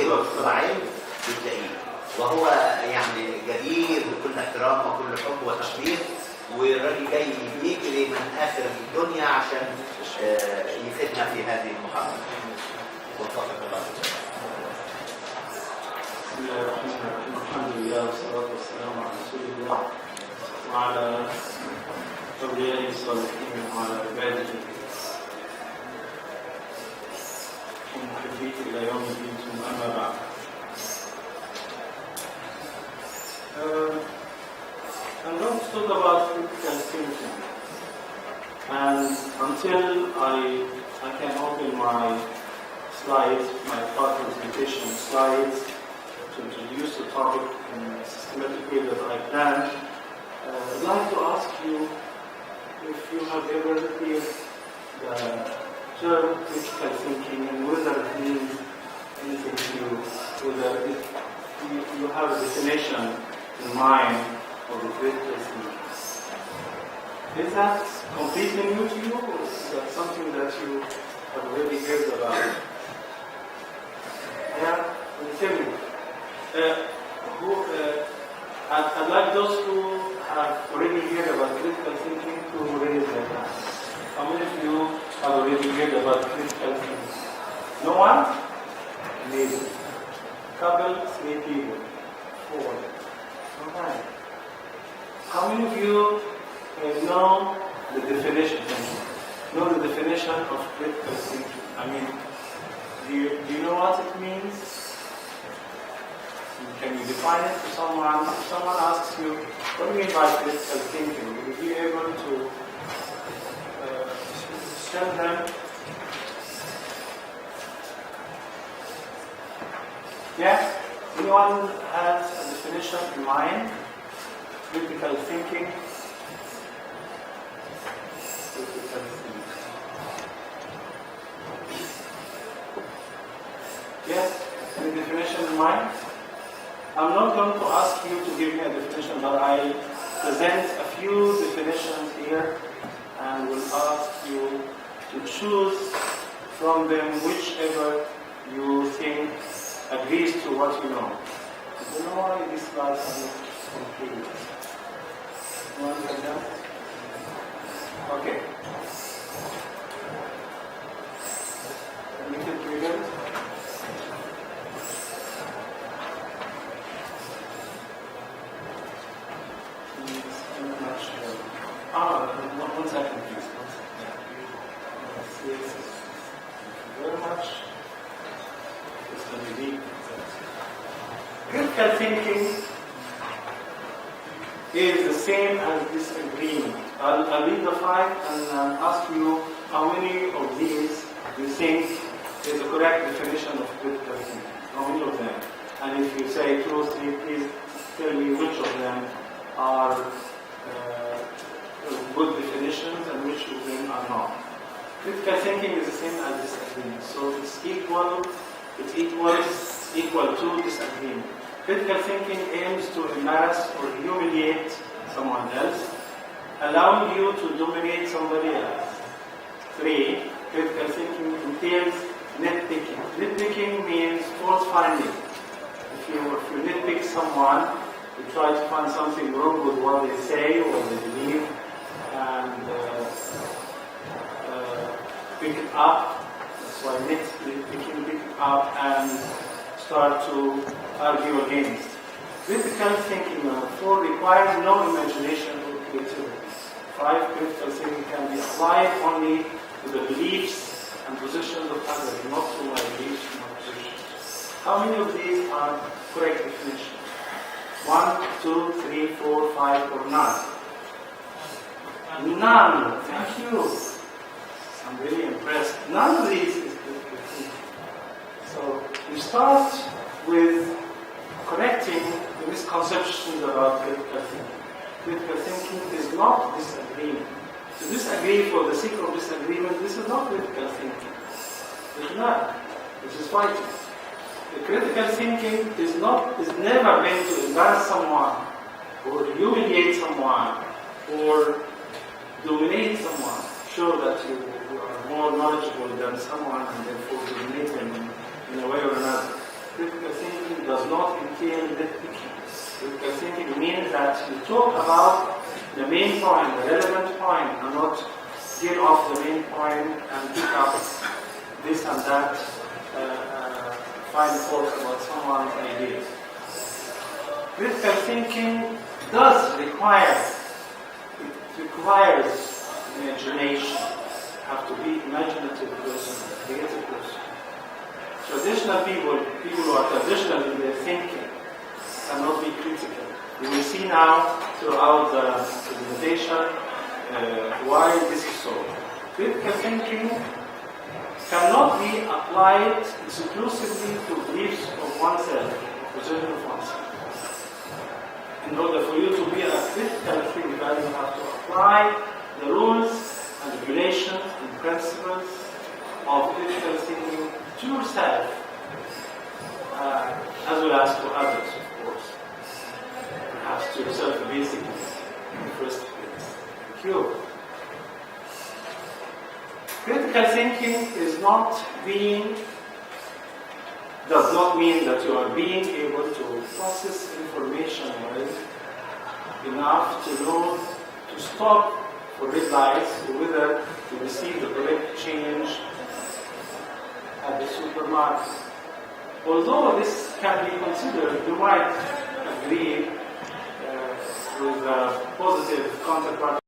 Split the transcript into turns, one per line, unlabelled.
غيره في العلم بتلاقيه، وهو يعني جدير بكل احترام وكل حب وتقدير، والراجل جاي يجري من اخر الدنيا عشان يفيدنا في هذه المحاضره. وفقك الله.
بسم الله الرحمن الرحيم، الحمد لله والصلاه والسلام على رسول الله وعلى أوليائه الصالحين وعلى عباده ومحبيه إلى يوم الدين، ثم أما بعد. I'm going to talk about critical thinking, and until I can open my slides, my part presentation slides, to introduce the topic in a systematic way that I planned, I'd like to ask you if you have ever heard the term critical thinking and whether it means anything to you, whether you have a definition in mind of the critical thinking. Is that completely new to you, or is that something that you have already heard about? Yeah, tell me. I'd like those who have already heard about critical thinking to raise their hand. How many of you have already heard about critical thinking? No one? Amazing. Couple, 3 people. 4. Okay. How many of you know the definition? Know the definition of critical thinking? I mean, do you know what it means? Can you define it to someone? If someone asks you, what do you mean by critical thinking? Will you be able to tell them? Yeah? Anyone has a definition in mind? Critical thinking? Critical thinking. Yes? Any definition in mind? I'm not going to ask you to give me a definition, but I present a few definitions here and will ask you to choose from them whichever you think agrees to what you know. You know why these slides are not complete? You want to get them? Okay. Make it bigger. One second, please. Yes. Thank you very much. Critical thinking is the same as disagreement. I'll read the 5 and ask you how many of these you think is the correct definition of critical thinking. How many of them? And if you say 2 or 3, please tell me which of them are good definitions and which of them are not. Critical thinking is the same as disagreement. So it's equal to disagreement. Critical thinking aims to embarrass or humiliate someone else, allowing you to dominate somebody else. 3. Critical thinking entails nitpicking. Nitpicking means fault finding. If you nitpick someone, you try to find something wrong with what they say or they believe, and pick it up. That's why nitpicking, pick it up and start to argue against. Critical thinking, number 4, requires no imagination or creativity. 5. Critical thinking can be applied only to the beliefs and positions of others, not to my beliefs and my positions. How many of these are correct definitions? 1, 2, 3, 4, 5, or none? None. Thank you. I'm really impressed. None of these is critical thinking. So we start with correcting the misconceptions about critical thinking. Critical thinking is not disagreement. To disagree for the sake of disagreement, this is not critical thinking. It's not. This is fighting. The critical thinking is never meant to embarrass someone or humiliate someone or dominate someone. Show that you are more knowledgeable than someone and therefore dominate them in a way or another. Critical not entail nitpicking. Critical thinking means that you talk about the main point, the relevant point, and not get off the main point and pick up this and that, find fault about someone's ideas. Critical thinking does require, it requires imagination. You have to be imaginative person, creative person. Traditional people who are traditional in their thinking, cannot be critical. You will see now throughout the presentation why this is so. Critical thinking cannot be applied exclusively to beliefs of oneself, position of oneself. In order for you to be a critical thinker, you have to apply the rules and regulations and principles of critical thinking to yourself, as well as to others, of course. Perhaps to yourself, basically, in the first place. Thank you. Critical thinking does not mean that you are being able to process information well enough to know to stop for red lights, or whether to receive the correct change at the supermarket. Although this can be considered, you might agree with a positive counterpart